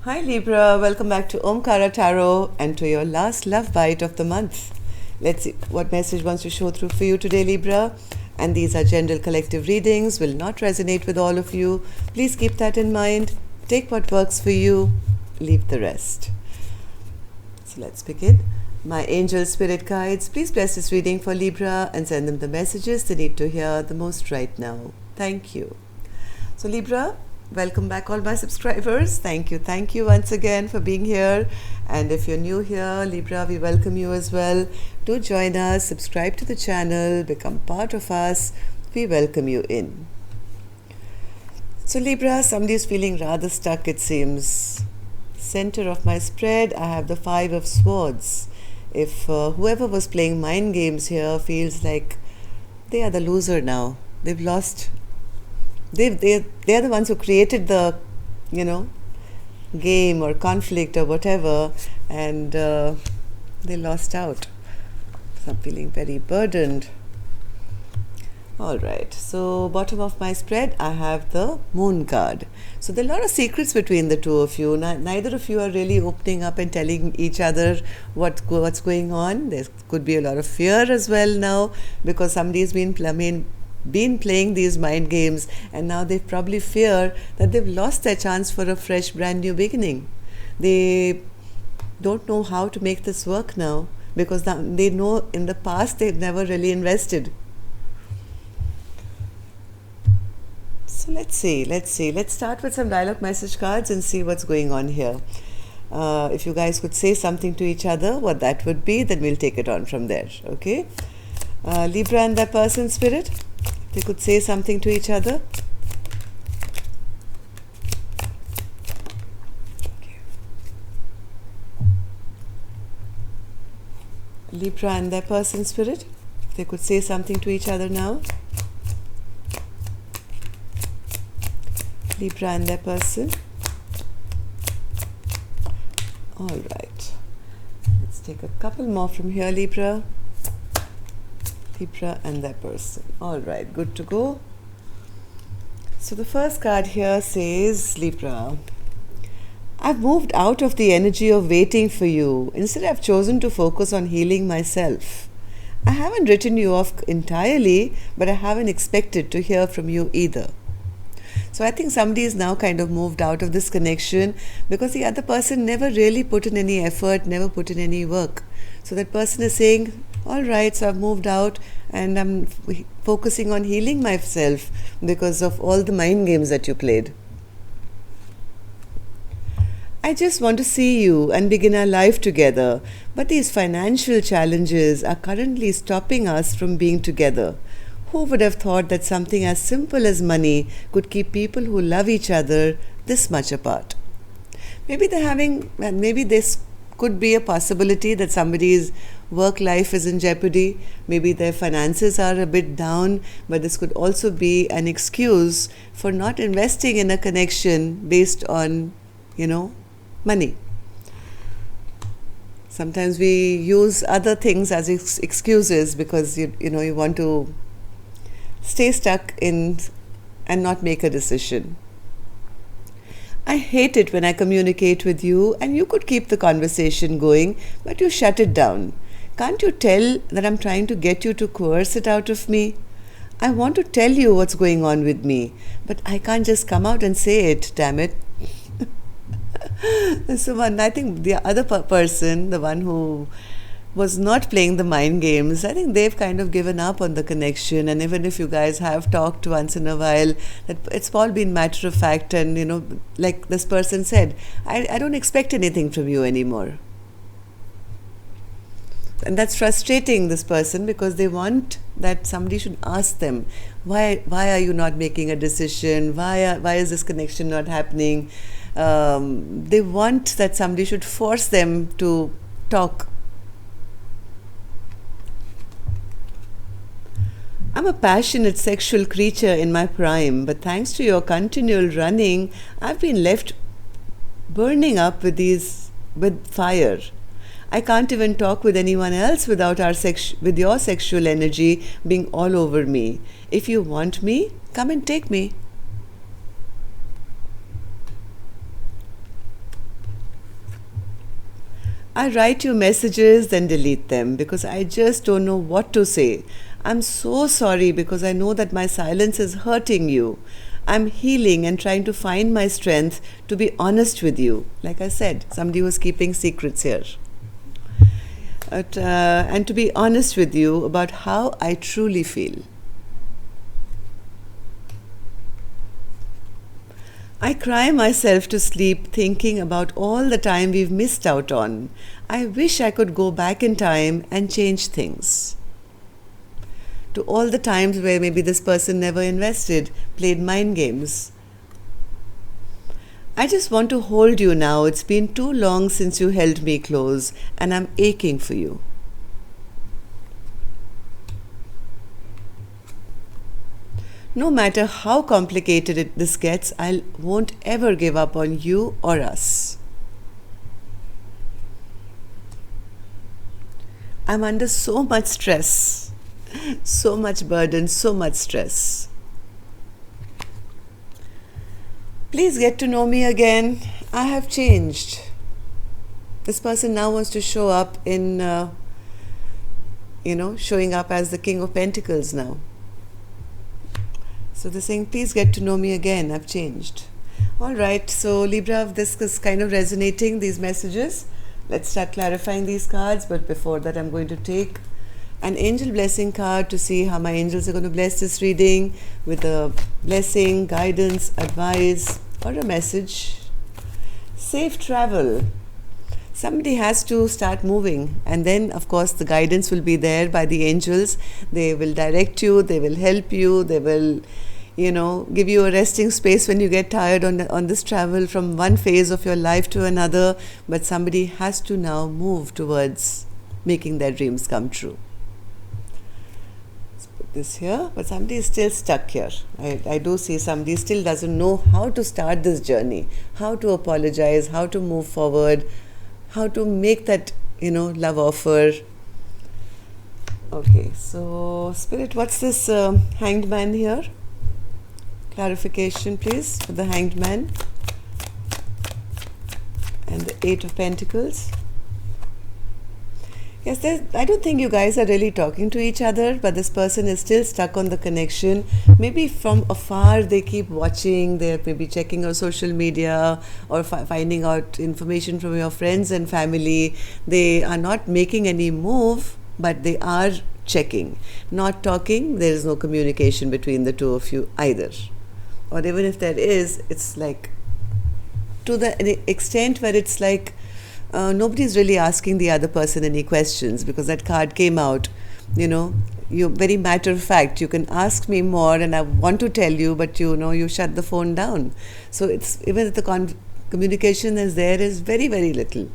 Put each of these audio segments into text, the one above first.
Hi Libra, welcome back to Omkara Tarot and to your last love bite of the month. Let's see what message wants to show through for you today, Libra. And these are general collective readings, will not resonate with all of you. Please keep that in mind. Take what works for you, leave the rest. So let's begin. My angel spirit guides, please bless this reading for Libra and send them the messages they need to hear the most right now. Thank you. So Libra, welcome back all my subscribers. Thank you once again for being here. And if you're new here, Libra, we welcome you as well. Do join us, subscribe to the channel, become part of us. We welcome you in. So Libra, somebody is feeling rather stuck, it seems. Center of my spread, I have the Five of Swords. If whoever was playing mind games here feels like they are the loser now, they've lost. They're the ones who created the, game or conflict or whatever, and they lost out. So I'm feeling very burdened. All right, so bottom of my spread, I have the Moon card. So there are a lot of secrets between the two of you. Neither of you are really opening up and telling each other what's going on. There could be a lot of fear as well now because somebody's been playing these mind games, and now they probably fear that they've lost their chance for a fresh brand new beginning. They don't know how to make this work now because they know in the past they've never really invested. So let's start with some dialogue message cards and see what's going on here. If you guys could say something to each other, what that would be, then we'll take it on from there. Okay, Libra and their person spirit, they could say something to each other. Okay. Libra and their person spirit, they could say something to each other now. Libra and their person. All right. Let's take a couple more from here, Libra. Libra and their person. All right, good to go. So the first card here says, Libra, I've moved out of the energy of waiting for you. Instead, I've chosen to focus on healing myself. I haven't written you off entirely, but I haven't expected to hear from you either. So I think somebody is now kind of moved out of this connection because the other person never really put in any effort, never put in any work. So that person is saying, all right, so I've moved out and I'm focusing on healing myself because of all the mind games that you played. I just want to see you and begin our life together, but these financial challenges are currently stopping us from being together. Who would have thought that something as simple as money could keep people who love each other this much apart? Maybe this could be a possibility that somebody's work life is in jeopardy. Maybe their finances are a bit down, but this could also be an excuse for not investing in a connection based on, money. Sometimes we use other things as excuses because you want to stay stuck in and not make a decision. I hate it when I communicate with you and you could keep the conversation going, but you shut it down. Can't you tell that I'm trying to get you to coerce it out of me? I want to tell you what's going on with me, but I can't just come out and say it, damn it. So I think the other person, the one who was not playing the mind games, I think they've kind of given up on the connection. And even if you guys have talked once in a while, that it's all been matter of fact. And, like this person said, I don't expect anything from you anymore. And that's frustrating this person because they want that somebody should ask them, why are you not making a decision? Why is this connection not happening? They want that somebody should force them to talk. I'm a passionate sexual creature in my prime, but thanks to your continual running, I've been left burning up with fire. I can't even talk with anyone else without with your sexual energy being all over me. If you want me, come and take me. I write you messages, then delete them because I just don't know what to say. I'm so sorry because I know that my silence is hurting you. I'm healing and trying to find my strength to be honest with you. Like I said, somebody was keeping secrets here. And to be honest with you about how I truly feel. I cry myself to sleep thinking about all the time we've missed out on. I wish I could go back in time and change things. To all the times where maybe this person never invested, played mind games. I just want to hold you now. It's been too long since you held me close, and I'm aching for you. No matter how complicated this gets, I won't ever give up on you or us. I'm under so much stress, so much burden, so much stress. Please get to know me again. I have changed. This person now wants to show up in, showing up as the King of Pentacles now. So they're saying, please get to know me again. I've changed. All right. So Libra, if this is kind of resonating, these messages, let's start clarifying these cards. But before that, I'm going to take an angel blessing card to see how my angels are going to bless this reading with a blessing, guidance, advice, or a message. Safe travel. Somebody has to start moving, and then of course the guidance will be there by the angels. They will direct you, they will help you, they will give you a resting space when you get tired on this travel from one phase of your life to another. But somebody has to now move towards making their dreams come true. Let's put this here. But somebody is still stuck here. I do see somebody still doesn't know how to start this journey, how to apologize, how to move forward, how to make that love offer. Okay, so Spirit, what's this Hanged Man here? Clarification please for the Hanged Man and the Eight of Pentacles. Yes, I don't think you guys are really talking to each other, but this person is still stuck on the connection. Maybe from afar they keep watching, they're maybe checking your social media or finding out information from your friends and family. They are not making any move, but they are checking. Not talking, there is no communication between the two of you either. Or even if there is, it's like to the extent where it's like nobody's really asking the other person any questions, because that card came out, you're very matter of fact. You can ask me more and I want to tell you, but you shut the phone down. So it's even if the communication is there is very, very little.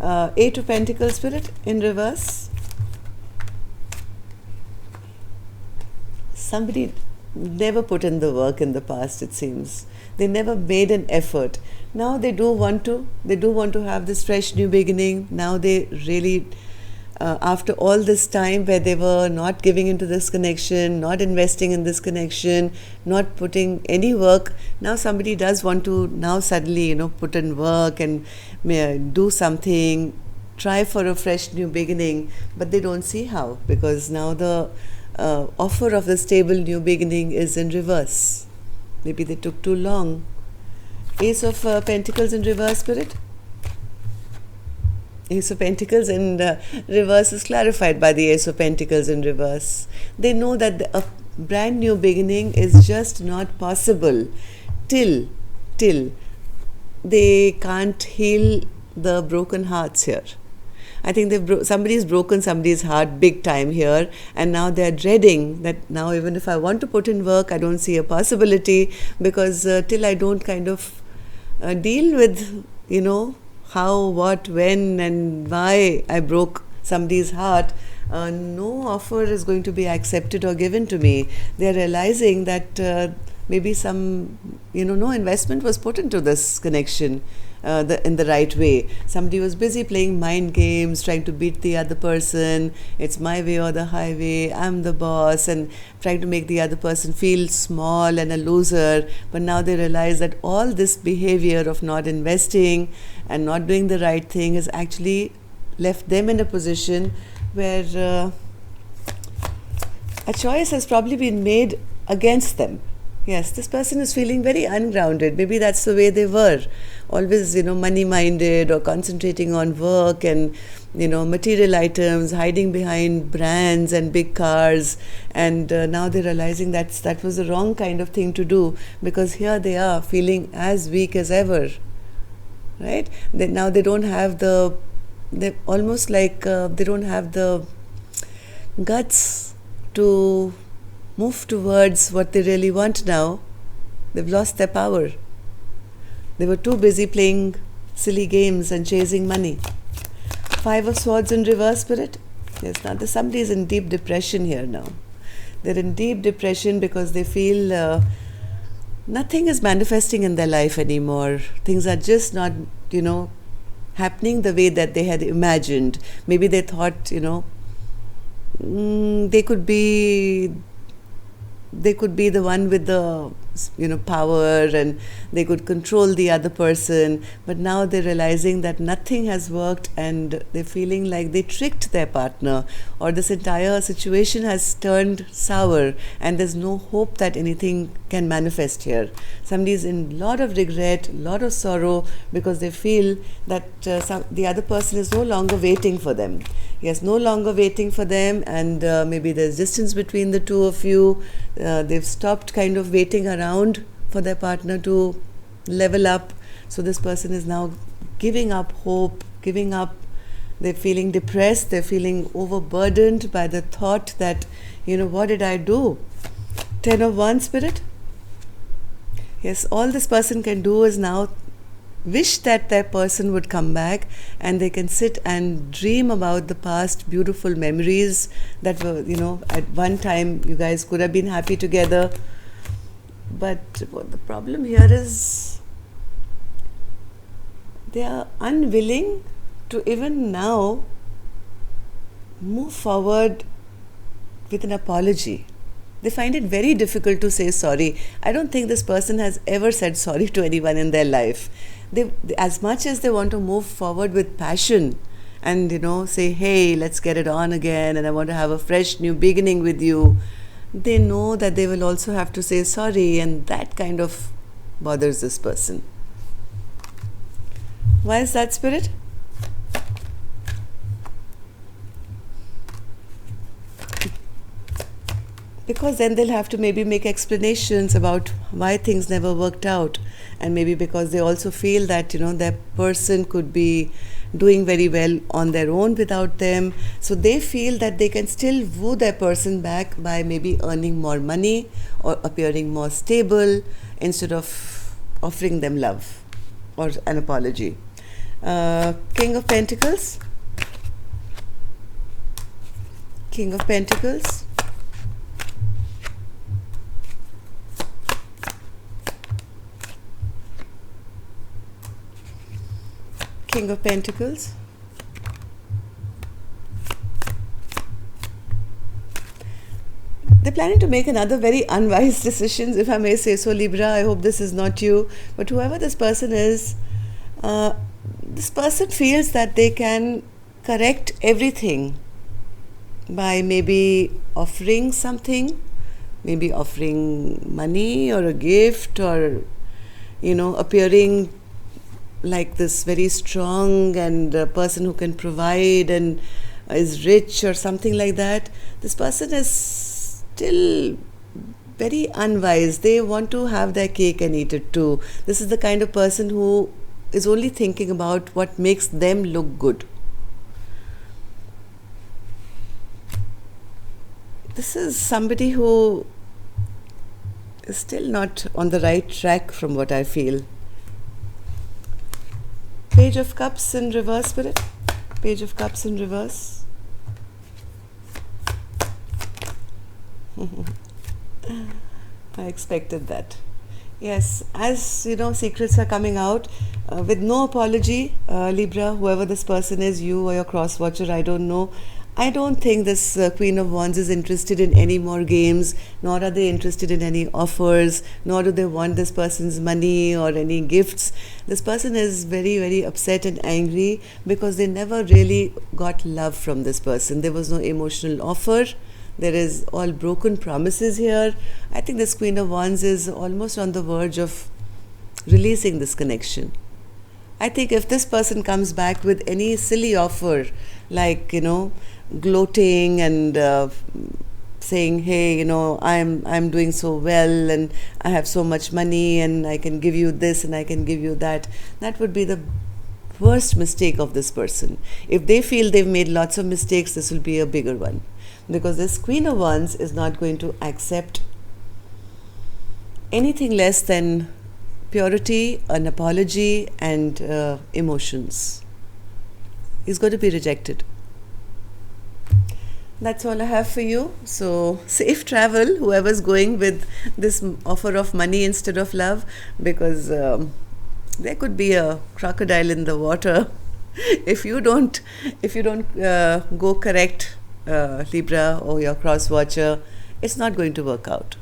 Eight of Pentacles, Spirit, in reverse. Somebody never put in the work in the past, it seems. They never made an effort. Now they do want to have this fresh new beginning. Now they really, after all this time where they were not giving into this connection, not investing in this connection, not putting any work, now somebody does want to now suddenly, put in work and do something, try for a fresh new beginning, but they don't see how, because now the offer of the stable new beginning is in reverse. Maybe they took too long. Ace of Pentacles in reverse, Spirit. Ace of Pentacles in reverse is clarified by the Ace of Pentacles in reverse. They know that a brand new beginning is just not possible till they can't heal the broken hearts here. I think somebody's broken somebody's heart big time here, and now they're dreading that now even if I want to put in work, I don't see a possibility, because till I don't kind of deal with, how, what, when and why I broke somebody's heart, no offer is going to be accepted or given to me. They're realizing that maybe some, no investment was put into this connection in the right way. Somebody was busy playing mind games, trying to beat the other person. It's my way or the highway. I'm the boss, and trying to make the other person feel small and a loser. But now they realize that all this behavior of not investing and not doing the right thing has actually left them in a position where a choice has probably been made against them. Yes, this person is feeling very ungrounded. Maybe that's the way they were. Always, money minded or concentrating on work and, material items, hiding behind brands and big cars. And now they're realizing that was the wrong kind of thing to do, because here they are feeling as weak as ever. Right? Now they don't have they're almost like they don't have the guts to move towards what they really want now. They've lost their power. They were too busy playing silly games and chasing money. 5 of Swords in reverse, Spirit. Yes, now somebody is in deep depression here now. They're in deep depression because they feel nothing is manifesting in their life anymore. Things are just not, happening the way that they had imagined. Maybe they thought, they could be the one with the power, and they could control the other person, but now they're realizing that nothing has worked, and they're feeling like they tricked their partner, or this entire situation has turned sour, and there's no hope that anything can manifest here. Somebody's in a lot of regret, a lot of sorrow, because they feel that the other person is no longer waiting for them. Yes, no longer waiting for them, and maybe there's distance between the two of you. They've stopped kind of waiting around for their partner to level up. So this person is now giving up hope, giving up. They're feeling depressed. They're feeling overburdened by the thought that, what did I do? 10 of Wands, Spirit. Yes, all this person can do is now wish that their person would come back, and they can sit and dream about the past beautiful memories that were, at one time you guys could have been happy together. But what the problem here is, they are unwilling to even now move forward with an apology. They find it very difficult to say sorry. I don't think this person has ever said sorry to anyone in their life. They, as much as they want to move forward with passion and, say, hey, let's get it on again, and I want to have a fresh new beginning with you, they know that they will also have to say sorry, and that kind of bothers this person. Why is that, Spirit? Because then they'll have to maybe make explanations about why things never worked out, and maybe because they also feel that their person could be doing very well on their own without them, so they feel that they can still woo their person back by maybe earning more money or appearing more stable instead of offering them love or an apology. King of Pentacles. King of Pentacles. King of Pentacles. They're planning to make another very unwise decision, if I may say so, Libra. I hope this is not you. But whoever this person is, this person feels that they can correct everything by maybe offering something, maybe offering money or a gift, or, appearing like this very strong and person who can provide and is rich or something like that. This person is still very unwise. They want to have their cake and eat it too. This is the kind of person who is only thinking about what makes them look good. This is somebody who is still not on the right track from what I feel. Page of Cups in reverse, Spirit. Page of Cups in reverse. I expected that. Yes, as you know, secrets are coming out with no apology. Libra, whoever this person is, you or your cross watcher, I don't know. I don't think this Queen of Wands is interested in any more games, nor are they interested in any offers, nor do they want this person's money or any gifts. This person is very, very upset and angry because they never really got love from this person. There was no emotional offer. There is all broken promises here. I think this Queen of Wands is almost on the verge of releasing this connection. I think if this person comes back with any silly offer, like, gloating and saying, hey, I'm doing so well and I have so much money and I can give you this and I can give you that, that would be the worst mistake of this person. If they feel they've made lots of mistakes, this will be a bigger one, because this Queen of Wands is not going to accept anything less than purity, an apology, and emotions. Is going to be rejected. That's all I have for you. So safe travel, whoever's going with this offer of money instead of love, because there could be a crocodile in the water if you don't go correct, Libra or your cross watcher. It's not going to work out.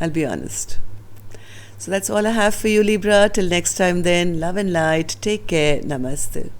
I'll be honest. So that's all I have for you, Libra. Till next time then, love and light. Take care. Namaste.